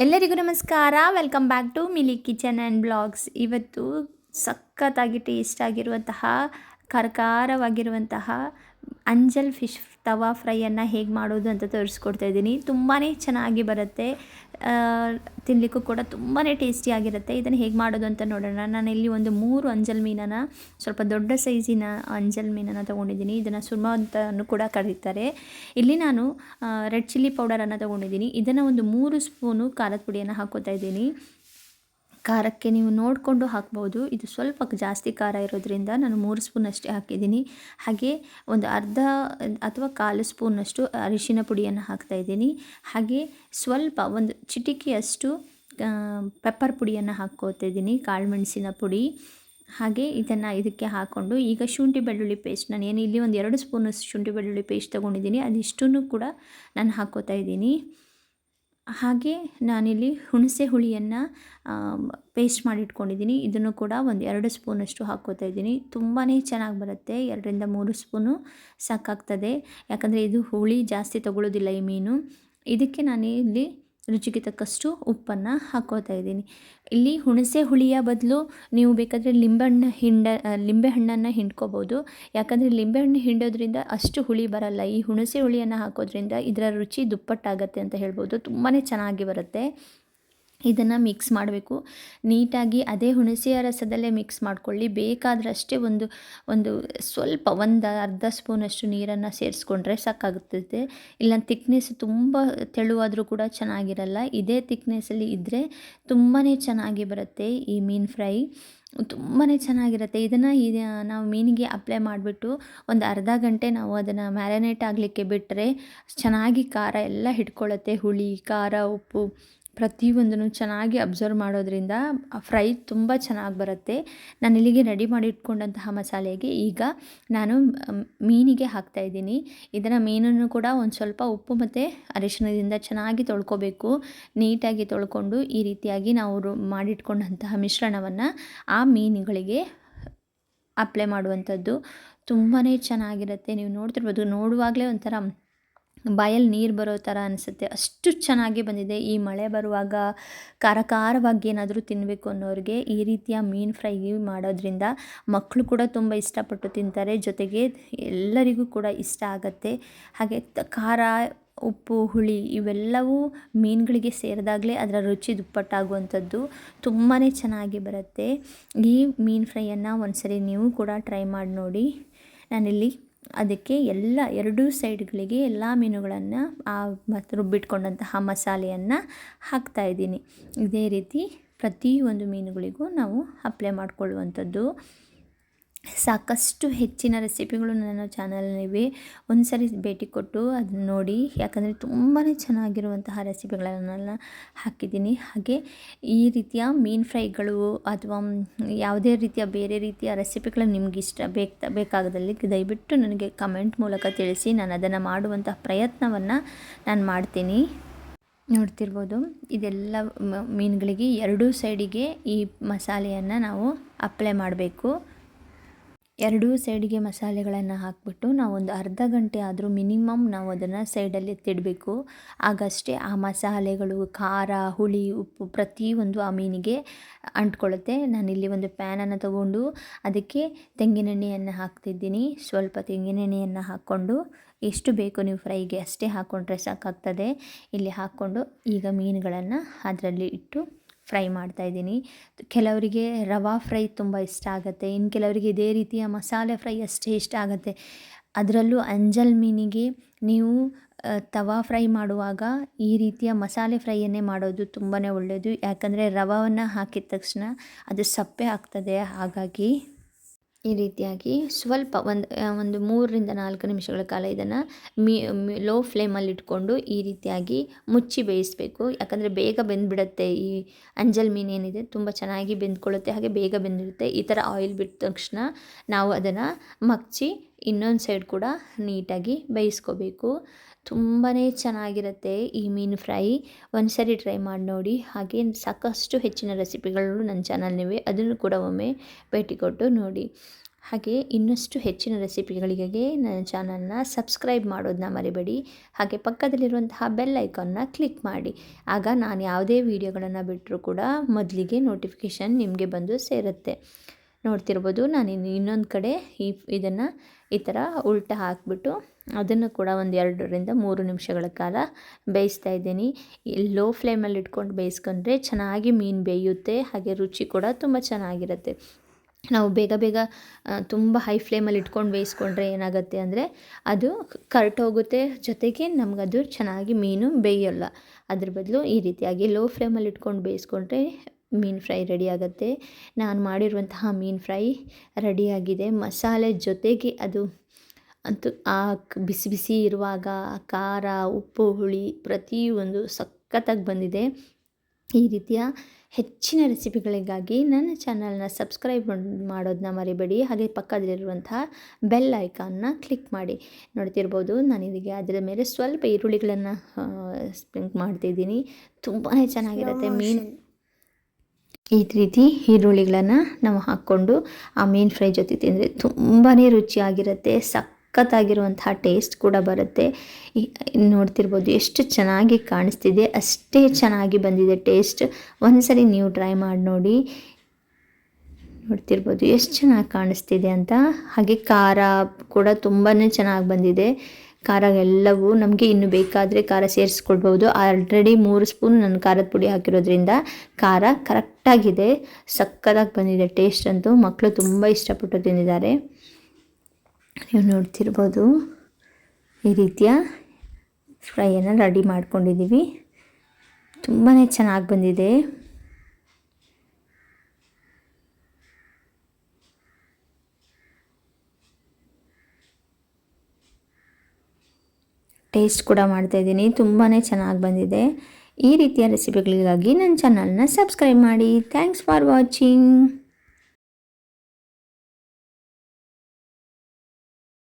ಎಲ್ಲರಿಗೂ ನಮಸ್ಕಾರ. Welcome back to Mili kitchen and blogs. ಇವತ್ತು ಸಖತ್ತಾಗಿ ಟೇಸ್ಟ್ ಆಗಿರುವಂತಹ ಖಾರವಾಗಿರುವಂತಹ ಅಂಜಲ್ ಫಿಶ್ ತವಾ ಫ್ರೈಯನ್ನು ಹೇಗೆ ಮಾಡೋದು ಅಂತ ತೋರಿಸ್ಕೊಡ್ತಾ ಇದ್ದೀನಿ. ತುಂಬಾ ಚೆನ್ನಾಗಿ ಬರುತ್ತೆ, ತಿನ್ನಲಿಕ್ಕೂ ಕೂಡ ತುಂಬಾ ಟೇಸ್ಟಿಯಾಗಿರುತ್ತೆ. ಇದನ್ನು ಹೇಗೆ ಮಾಡೋದು ಅಂತ ನೋಡೋಣ. ನಾನು ಇಲ್ಲಿ ಒಂದು 3 ಅಂಜಲ್ ಮೀನನ್ನು, ಸ್ವಲ್ಪ ದೊಡ್ಡ ಸೈಜಿನ ಅಂಜಲ್ ಮೀನನ್ನು ತೊಗೊಂಡಿದ್ದೀನಿ. ಇದನ್ನು ಸುರ್ಮ ಅಂತಲೂ ಕೂಡ ಕರೀತಾರೆ. ಇಲ್ಲಿ ನಾನು ರೆಡ್ ಚಿಲ್ಲಿ ಪೌಡರನ್ನು ತೊಗೊಂಡಿದ್ದೀನಿ. ಇದನ್ನು ಒಂದು 3 ಸ್ಪೂನು ಖಾರದ ಪುಡಿಯನ್ನು ಹಾಕ್ಕೋತಾ ಇದ್ದೀನಿ. ಖಾರಕ್ಕೆ ನೀವು ನೋಡಿಕೊಂಡು ಹಾಕ್ಬೋದು. ಇದು ಸ್ವಲ್ಪ ಜಾಸ್ತಿ ಖಾರ ಇರೋದ್ರಿಂದ ನಾನು 3 ಸ್ಪೂನ್ ಅಷ್ಟೇ ಹಾಕಿದ್ದೀನಿ. ಹಾಗೆ ಒಂದು ಅರ್ಧ ಅಥವಾ 1/4 ಸ್ಪೂನಷ್ಟು ಅರಿಶಿನ ಪುಡಿಯನ್ನು ಹಾಕ್ತಾಯಿದ್ದೀನಿ. ಹಾಗೆ ಸ್ವಲ್ಪ ಒಂದು ಚಿಟಿಕೆಯಷ್ಟು ಪೆಪ್ಪರ್ ಪುಡಿಯನ್ನು ಹಾಕ್ಕೋತಾ ಇದ್ದೀನಿ, ಕಾಳು ಮೆಣಸಿನ ಪುಡಿ. ಹಾಗೆ ಇದಕ್ಕೆ ಹಾಕ್ಕೊಂಡು ಈಗ ಶುಂಠಿ ಬೆಳ್ಳುಳ್ಳಿ ಪೇಸ್ಟ್, ನಾನು ಇಲ್ಲಿ ಒಂದು 2 ಸ್ಪೂನಷ್ಟು ಶುಂಠಿ ಬೆಳ್ಳುಳ್ಳಿ ಪೇಸ್ಟ್ ತೊಗೊಂಡಿದ್ದೀನಿ. ಅದಿಷ್ಟನ್ನು ಕೂಡ ನಾನು ಹಾಕ್ಕೋತಾ ಇದ್ದೀನಿ. ಹಾಗೆ ನಾನಿಲ್ಲಿ ಹುಣಸೆ ಹುಳಿಯನ್ನು ಪೇಸ್ಟ್ ಮಾಡಿ ಇಟ್ಕೊಂಡಿದ್ದೀನಿ. ಇದನ್ನು ಕೂಡ ಒಂದು 2 ಸ್ಪೂನಷ್ಟು ಹಾಕ್ಕೋತಾ ಇದ್ದೀನಿ. ತುಂಬಾ ಚೆನ್ನಾಗಿ ಬರುತ್ತೆ. 2ರಿಂದ 3 ಸ್ಪೂನು ಸಾಕಾಗ್ತದೆ, ಯಾಕಂದರೆ ಇದು ಹುಳಿ ಜಾಸ್ತಿ ತಗೊಳ್ಳೋದಿಲ್ಲ ಈ ಮೀನು. ಇದಕ್ಕೆ ನಾನು ಇಲ್ಲಿ ರುಚಿಗೆ ತಕ್ಕಷ್ಟು ಉಪ್ಪನ್ನು ಹಾಕ್ಕೋತಾ ಇದ್ದೀನಿ. ಇಲ್ಲಿ ಹುಣಸೆ ಹುಳಿಯ ಬದಲು ನೀವು ಬೇಕಾದರೆ ಲಿಂಬೆಹಣ್ಣನ್ನು ಹಿಂಡ್ಕೋಬೋದು. ಯಾಕಂದರೆ ಲಿಂಬೆಹಣ್ಣು ಹಿಂಡೋದ್ರಿಂದ ಅಷ್ಟು ಹುಳಿ ಬರಲ್ಲ. ಈ ಹುಣಸೆ ಹುಳಿಯನ್ನು ಹಾಕೋದ್ರಿಂದ ಇದರ ರುಚಿ ದುಪ್ಪಟ್ಟಾಗತ್ತೆ ಅಂತ ಹೇಳ್ಬೋದು. ತುಂಬಾ ಚೆನ್ನಾಗಿ ಬರುತ್ತೆ. ಇದನ್ನು ಮಿಕ್ಸ್ ಮಾಡಬೇಕು ನೀಟಾಗಿ. ಅದೇ ಹುಣಸೆಯ ರಸದಲ್ಲೇ ಮಿಕ್ಸ್ ಮಾಡ್ಕೊಳ್ಳಿ. ಬೇಕಾದರಷ್ಟೇ ಒಂದು ಸ್ವಲ್ಪ ಅರ್ಧ ಸ್ಪೂನಷ್ಟು ನೀರನ್ನು ಸೇರಿಸ್ಕೊಂಡ್ರೆ ಸಾಕಾಗುತ್ತದೆ. ಇಲ್ಲ ಥಿಕ್ನೆಸ್ ತುಂಬ ತೆಳುವಾದರೂ ಕೂಡ ಚೆನ್ನಾಗಿರಲ್ಲ. ಇದೇ ಥಿಕ್ನೆಸ್ಸಲ್ಲಿ ಇದ್ದರೆ ತುಂಬಾ ಚೆನ್ನಾಗಿ ಬರುತ್ತೆ ಈ ಮೀನು ಫ್ರೈ. ತುಂಬಾ ಚೆನ್ನಾಗಿರುತ್ತೆ. ಇದನ್ನು ನಾವು ಮೀನಿಗೆ ಅಪ್ಲೈ ಮಾಡಿಬಿಟ್ಟು ಒಂದು ಅರ್ಧ ಗಂಟೆ ನಾವು ಅದನ್ನು ಮ್ಯಾರಿನೇಟ್ ಆಗಲಿಕ್ಕೆ ಬಿಟ್ಟರೆ ಚೆನ್ನಾಗಿ ಖಾರ ಎಲ್ಲ ಹಿಡ್ಕೊಳ್ಳುತ್ತೆ. ಹುಳಿ, ಖಾರ, ಉಪ್ಪು ಪ್ರತಿಯೊಂದನ್ನು ಚೆನ್ನಾಗಿ ಅಬ್ಸರ್ವ್ ಮಾಡೋದ್ರಿಂದ ಫ್ರೈ ತುಂಬ ಚೆನ್ನಾಗಿ ಬರುತ್ತೆ. ನಾನು ಇಲ್ಲಿಗೆ ರೆಡಿ ಮಾಡಿ ಇಟ್ಕೊಂಡಂತಹ ಮಸಾಲೆಗೆ ಈಗ ನಾನು ಮೀನಿಗೆ ಹಾಕ್ತಾಯಿದ್ದೀನಿ. ಇದನ್ನು ಮೀನನ್ನು ಕೂಡ ಒಂದು ಸ್ವಲ್ಪ ಉಪ್ಪು ಮತ್ತು ಅರಿಶಿಣದಿಂದ ಚೆನ್ನಾಗಿ ತೊಳ್ಕೊಬೇಕು. ನೀಟಾಗಿ ತೊಳ್ಕೊಂಡು ಈ ರೀತಿಯಾಗಿ ನಾವು ಮಾಡಿಟ್ಕೊಂಡಂತಹ ಮಿಶ್ರಣವನ್ನು ಆ ಮೀನುಗಳಿಗೆ ಅಪ್ಲೈ ಮಾಡುವಂಥದ್ದು. ತುಂಬಾ ಚೆನ್ನಾಗಿರುತ್ತೆ. ನೀವು ನೋಡ್ತಿರ್ಬೋದು, ನೋಡುವಾಗಲೇ ಒಂಥರ ಬಾಯಲ್ಲಿ ನೀರು ಬರೋ ಥರ ಅನಿಸುತ್ತೆ, ಅಷ್ಟು ಚೆನ್ನಾಗಿ ಬಂದಿದೆ. ಈ ಮಳೆ ಬರುವಾಗ ಖಾರವಾಗಿ ಏನಾದರೂ ತಿನ್ನಬೇಕು ಅನ್ನೋರಿಗೆ ಈ ರೀತಿಯ ಮೀನು ಫ್ರೈ ಮಾಡೋದ್ರಿಂದ ಮಕ್ಕಳು ಕೂಡ ತುಂಬ ಇಷ್ಟಪಟ್ಟು ತಿಂತಾರೆ. ಜೊತೆಗೆ ಎಲ್ಲರಿಗೂ ಕೂಡ ಇಷ್ಟ ಆಗುತ್ತೆ. ಹಾಗೆ ಖಾರ, ಉಪ್ಪು, ಹುಳಿ ಇವೆಲ್ಲವೂ ಮೀನುಗಳಿಗೆ ಸೇರಿದಾಗಲೇ ಅದರ ರುಚಿ ದುಪ್ಪಟ್ಟಾಗುವಂಥದ್ದು. ತುಂಬಾ ಚೆನ್ನಾಗಿ ಬರುತ್ತೆ. ಈ ಮೀನು ಫ್ರೈಯನ್ನು ಒಂದ್ಸರಿ ನೀವು ಕೂಡ ಟ್ರೈ ಮಾಡಿ ನೋಡಿ. ನಾನಿಲ್ಲಿ ಅದಕ್ಕೆ ಎರಡೂ ಸೈಡ್ಗಳಿಗೆ ಎಲ್ಲ ಮೀನುಗಳನ್ನು ಮತ್ತು ರುಬ್ಬಿಟ್ಕೊಂಡಂತಹ ಮಸಾಲೆಯನ್ನು ಹಾಕ್ತಾಯಿದ್ದೀನಿ. ಇದೇ ರೀತಿ ಪ್ರತಿಯೊಂದು ಮೀನುಗಳಿಗೂ ನಾವು ಅಪ್ಲೈ ಮಾಡಿಕೊಳ್ಳುವಂಥದ್ದು. ಸಾಕಷ್ಟು ಹೆಚ್ಚಿನ ರೆಸಿಪಿಗಳು ನನ್ನ ಚಾನಲ್ನಿವೆ. ಒಂದು ಸರಿ ಭೇಟಿ ಕೊಟ್ಟು ಅದನ್ನ ನೋಡಿ, ಯಾಕಂದರೆ ತುಂಬಾ ಚೆನ್ನಾಗಿರುವಂತಹ ರೆಸಿಪಿಗಳನ್ನೆಲ್ಲ ಹಾಕಿದ್ದೀನಿ. ಹಾಗೆ ಈ ರೀತಿಯ ಮೀನು ಫ್ರೈಗಳು ಅಥವಾ ಯಾವುದೇ ರೀತಿಯ ಬೇರೆ ರೀತಿಯ ರೆಸಿಪಿಗಳು ನಿಮ್ಗೆ ಇಷ್ಟ ಬೇಕಾದಲ್ಲಿ ದಯವಿಟ್ಟು ನನಗೆ ಕಮೆಂಟ್ ಮೂಲಕ ತಿಳಿಸಿ. ನಾನು ಅದನ್ನು ಮಾಡುವಂತಹ ಪ್ರಯತ್ನವನ್ನು ನಾನು ಮಾಡ್ತೀನಿ. ನೋಡ್ತಿರ್ಬೋದು, ಇದೆಲ್ಲ ಮೀನುಗಳಿಗೆ ಎರಡೂ ಸೈಡಿಗೆ ಈ ಮಸಾಲೆಯನ್ನು ನಾವು ಅಪ್ಲೈ ಮಾಡಬೇಕು. ಎರಡೂ ಸೈಡಿಗೆ ಮಸಾಲೆಗಳನ್ನು ಹಾಕಿಬಿಟ್ಟು ನಾವು ಒಂದು ಅರ್ಧ ಗಂಟೆ ಆದರೂ ಮಿನಿಮಮ್ ನಾವು ಅದನ್ನು ಸೈಡಲ್ಲಿ ಎತ್ತಿಡಬೇಕು. ಆಗಷ್ಟೇ ಆ ಮಸಾಲೆಗಳು, ಖಾರ, ಹುಳಿ, ಉಪ್ಪು ಪ್ರತಿಯೊಂದು ಆ ಮೀನಿಗೆ ಅಂಟ್ಕೊಳ್ಳುತ್ತೆ. ನಾನಿಲ್ಲಿ ಒಂದು ಪ್ಯಾನನ್ನು ತಗೊಂಡು ಅದಕ್ಕೆ ತೆಂಗಿನೆಣ್ಣೆಯನ್ನು ಹಾಕ್ತಿದ್ದೀನಿ. ಸ್ವಲ್ಪ ತೆಂಗಿನೆಣ್ಣೆಯನ್ನು ಹಾಕ್ಕೊಂಡು ಎಷ್ಟು ಬೇಕು ನೀವು ಫ್ರೈಗೆ ಅಷ್ಟೇ ಹಾಕ್ಕೊಂಡ್ರೆ ಸಾಕಾಗ್ತದೆ. ಇಲ್ಲಿ ಹಾಕ್ಕೊಂಡು ಈಗ ಮೀನುಗಳನ್ನು ಅದರಲ್ಲಿ ಇಟ್ಟು ಫ್ರೈ ಮಾಡ್ತಾಯಿದ್ದೀನಿ. ಕೆಲವರಿಗೆ ರವಾ ಫ್ರೈ ತುಂಬ ಇಷ್ಟ ಆಗುತ್ತೆ, ಇನ್ನು ಕೆಲವರಿಗೆ ಇದೇ ರೀತಿಯ ಮಸಾಲೆ ಫ್ರೈ ಅಷ್ಟೇ ಇಷ್ಟ ಆಗುತ್ತೆ. ಅದರಲ್ಲೂ ಅಂಜಲ್ ಮೀನಿಗೆ ನೀವು ತವಾ ಫ್ರೈ ಮಾಡುವಾಗ ಈ ರೀತಿಯ ಮಸಾಲೆ ಫ್ರೈಯನ್ನೇ ಮಾಡೋದು ತುಂಬಾ ಒಳ್ಳೆಯದು. ಯಾಕಂದರೆ ರವಾವನ್ನು ಹಾಕಿದ ತಕ್ಷಣ ಅದು ಸಪ್ಪೆ ಆಗ್ತದೆ. ಹಾಗಾಗಿ ಈ ರೀತಿಯಾಗಿ ಸ್ವಲ್ಪ ಒಂದು 3ರಿಂದ 4 ನಿಮಿಷಗಳ ಕಾಲ ಇದನ್ನು ಲೋ ಫ್ಲೇಮಲ್ಲಿ ಇಟ್ಕೊಂಡು ಈ ರೀತಿಯಾಗಿ ಮುಚ್ಚಿ ಬೇಯಿಸಬೇಕು. ಯಾಕಂದರೆ ಬೇಗ ಬೆಂದುಬಿಡುತ್ತೆ. ಈ ಅಂಜಲ್ ಮೀನು ಏನಿದೆ ತುಂಬ ಚೆನ್ನಾಗಿ ಬೆಂದ್ಕೊಳ್ಳುತ್ತೆ, ಹಾಗೆ ಬೇಗ ಬೆಂದಿರುತ್ತೆ. ಈ ಥರ ಆಯಿಲ್ ಬಿಟ್ಟ ತಕ್ಷಣ ನಾವು ಅದನ್ನು ಮಗ್ಚಿ ಇನ್ನೊಂದು ಸೈಡ್ ಕೂಡ ನೀಟಾಗಿ ಬೇಯಿಸ್ಕೋಬೇಕು. ತುಂಬಾ ಚೆನ್ನಾಗಿರುತ್ತೆ ಈ ಮೀನು ಫ್ರೈ. ಒಂದು ಸರಿ ಟ್ರೈ ಮಾಡಿ ನೋಡಿ. ಹಾಗೆ ಸಾಕಷ್ಟು ಹೆಚ್ಚಿನ ರೆಸಿಪಿಗಳು ನನ್ನ ಚಾನಲ್ನಿವೆ, ಅದನ್ನು ಕೂಡ ಒಮ್ಮೆ ಭೇಟಿ ಕೊಟ್ಟು ನೋಡಿ. ಹಾಗೆ ಇನ್ನಷ್ಟು ಹೆಚ್ಚಿನ ರೆಸಿಪಿಗಳಿಗೆ ನನ್ನ ಚಾನಲ್ನ ಸಬ್ಸ್ಕ್ರೈಬ್ ಮಾಡೋದನ್ನ ಮರಿಬೇಡಿ. ಹಾಗೆ ಪಕ್ಕದಲ್ಲಿರುವಂತಹ ಬೆಲ್ ಐಕಾನ್ನ ಕ್ಲಿಕ್ ಮಾಡಿ. ಆಗ ನಾನು ಯಾವುದೇ ವೀಡಿಯೋಗಳನ್ನು ಬಿಟ್ಟರೂ ಕೂಡ ಮೊದಲಿಗೆ ನೋಟಿಫಿಕೇಷನ್ ನಿಮಗೆ ಬಂದು ಸೇರುತ್ತೆ. ನೋಡ್ತಿರ್ಬೋದು ನಾನು ಇನ್ನೊಂದು ಕಡೆ ಇದನ್ನು ಈ ಥರ ಉಲ್ಟ ಹಾಕಿಬಿಟ್ಟು ಅದನ್ನು ಕೂಡ ಒಂದು 2-3 ನಿಮಿಷಗಳ ಕಾಲ ಬೇಯಿಸ್ತಾ ಇದ್ದೀನಿ. ಲೋ ಫ್ಲೇಮಲ್ಲಿ ಇಟ್ಕೊಂಡು ಬೇಯಿಸ್ಕೊಂಡ್ರೆ ಚೆನ್ನಾಗಿ ಮೀನು ಬೇಯುತ್ತೆ. ಹಾಗೆ ರುಚಿ ಕೂಡ ತುಂಬ ಚೆನ್ನಾಗಿರುತ್ತೆ. ನಾವು ಬೇಗ ತುಂಬ ಹೈ ಫ್ಲೇಮಲ್ಲಿ ಇಟ್ಕೊಂಡು ಬೇಯಿಸ್ಕೊಂಡ್ರೆ ಏನಾಗುತ್ತೆ ಅಂದರೆ ಅದು ಕರ್ಟೋಗುತ್ತೆ, ಜೊತೆಗೆ ನಮಗದು ಚೆನ್ನಾಗಿ ಮೀನು ಬೇಯೋಲ್ಲ. ಅದ್ರ ಬದಲು ಈ ರೀತಿಯಾಗಿ ಲೋ ಫ್ಲೇಮಲ್ಲಿ ಇಟ್ಕೊಂಡು ಬೇಯಿಸ್ಕೊಂಡ್ರೆ ಮೀನು ಫ್ರೈ ರೆಡಿ ಆಗುತ್ತೆ. ನಾನು ಮಾಡಿರುವಂತಹ ಮೀನು ಫ್ರೈ ರೆಡಿಯಾಗಿದೆ. ಮಸಾಲೆ ಜೊತೆಗೆ ಅದು ಅಂತೂ ಆ ಬಿಸಿ ಬಿಸಿ ಇರುವಾಗ ಖಾರ, ಉಪ್ಪು, ಹುಳಿ ಪ್ರತಿಯೊಂದು ಸಖತ್ತಾಗಿ ಬಂದಿದೆ. ಈ ರೀತಿಯ ಹೆಚ್ಚಿನ ರೆಸಿಪಿಗಳಿಗಾಗಿ ನನ್ನ ಚಾನಲ್ನ ಸಬ್ಸ್ಕ್ರೈಬ್ ಮಾಡೋದನ್ನ ಮರಿಬೇಡಿ. ಹಾಗೆ ಪಕ್ಕದಲ್ಲಿರುವಂತಹ ಬೆಲ್ ಐಕಾನ್ನ ಕ್ಲಿಕ್ ಮಾಡಿ. ನೋಡ್ತಿರ್ಬೋದು ನಾನಿದಕ್ಕೆ ಅದರ ಮೇಲೆ ಸ್ವಲ್ಪ ಈರುಳ್ಳಿಗಳನ್ನು ಸ್ಪ್ರಿಂಕ್ ಮಾಡ್ತಿದ್ದೀನಿ. ತುಂಬಾ ಚೆನ್ನಾಗಿರುತ್ತೆ ಮೀನು. ಈ ರೀತಿ ಈರುಳ್ಳಿಗಳನ್ನು ನಾವು ಹಾಕ್ಕೊಂಡು ಆ ಮೀನು ಫ್ರೈ ಜೊತೆ ತಿಂದರೆ ತುಂಬಾ ರುಚಿಯಾಗಿರುತ್ತೆ. ಸಖತ್ತಾಗಿರುವಂತಹ ಟೇಸ್ಟ್ ಕೂಡ ಬರುತ್ತೆ. ನೋಡ್ತಿರ್ಬೋದು ಎಷ್ಟು ಚೆನ್ನಾಗಿ ಕಾಣಿಸ್ತಿದೆ, ಅಷ್ಟೇ ಚೆನ್ನಾಗಿ ಬಂದಿದೆ ಟೇಸ್ಟ್. ಒಂದ್ಸರಿ ನೀವು ಟ್ರೈ ಮಾಡಿ ನೋಡಿ. ನೋಡ್ತಿರ್ಬೋದು ಎಷ್ಟು ಚೆನ್ನಾಗಿ ಕಾಣಿಸ್ತಿದೆ ಅಂತ. ಹಾಗೆ ಖಾರ ಕೂಡ ತುಂಬಾ ಚೆನ್ನಾಗಿ ಬಂದಿದೆ. ಖಾರ ಎಲ್ಲವೂ ನಮಗೆ ಇನ್ನು ಬೇಕಾದರೆ ಖಾರ ಸೇರಿಸ್ಕೊಳ್ಬೋದು. ಆಲ್ರೆಡಿ 3 ಸ್ಪೂನ್ ನಾನು ಖಾರದ ಪುಡಿ ಹಾಕಿರೋದ್ರಿಂದ ಖಾರ ಕರೆಕ್ಟಾಗಿದೆ. ಸಕ್ಕತ್ತಾಗಿ ಬಂದಿದೆ ಟೇಸ್ಟ್ ಅಂತೂ. ಮಕ್ಕಳು ತುಂಬ ಇಷ್ಟಪಟ್ಟು ತಿಂದಿದ್ದಾರೆ. ನೀವು ನೋಡ್ತಿರ್ಬೋದು ಈ ರೀತಿಯ ಫ್ರೈಯನ್ನು ರೆಡಿ ಮಾಡ್ಕೊಂಡಿದ್ದೀವಿ. ತುಂಬಾ ಚೆನ್ನಾಗಿ ಬಂದಿದೆ. ಟೇಸ್ಟ್ ಕೂಡ ಮಾಡ್ತಾಯಿದ್ದೀನಿ. ತುಂಬಾ ಚೆನ್ನಾಗಿ ಬಂದಿದೆ. ಈ ರೀತಿಯ ರೆಸಿಪಿಗಳಿಗಾಗಿ ನನ್ನ ಚಾನಲ್ನ ಸಬ್ಸ್ಕ್ರೈಬ್ ಮಾಡಿ. Thanks for watching.